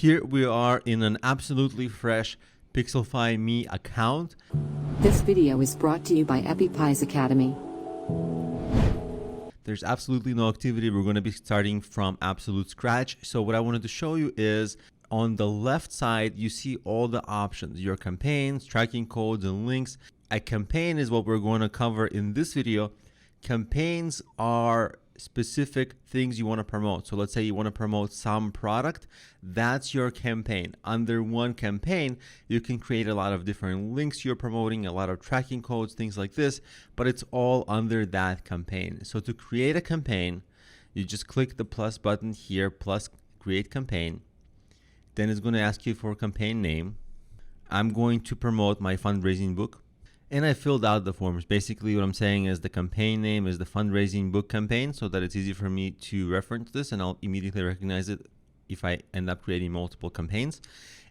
Here we are in an absolutely fresh Pixelfy Me account. This video is brought to you by Epipy's Academy. There's absolutely no activity. We're going to be starting from absolute scratch. So what I wanted to show you is on the left side, you see all the options, your campaigns, tracking codes, and links. A campaign is what we're going to cover in this video. Campaigns are specific things you want to promote. So let's say you want to promote some product. That's your campaign. Under one campaign, you can create a lot of different links you're promoting, a lot of tracking codes, things like this, but it's all under that campaign. So to create a campaign, you just click the plus button here, plus create campaign. Then it's going to ask you for a campaign name. I'm going to promote my fundraising book. And I filled out the forms. Basically what I'm saying is the campaign name is the fundraising book campaign, so that it's easy for me to reference this and I'll immediately recognize it if I end up creating multiple campaigns.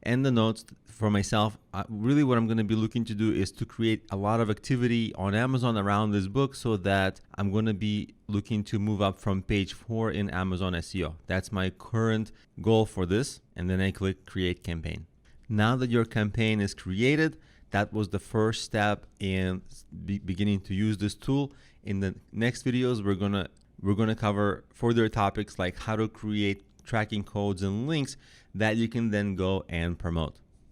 And the notes for myself, really what I'm going to be looking to do is to create a lot of activity on Amazon around this book, so that I'm going to be looking to move up from page 4 in Amazon SEO. That's my current goal for this. And then I click create campaign. Now that your campaign is created, that was the first step in beginning to use this tool. In the next videos, we're gonna cover further topics like how to create tracking codes and links that you can then go and promote.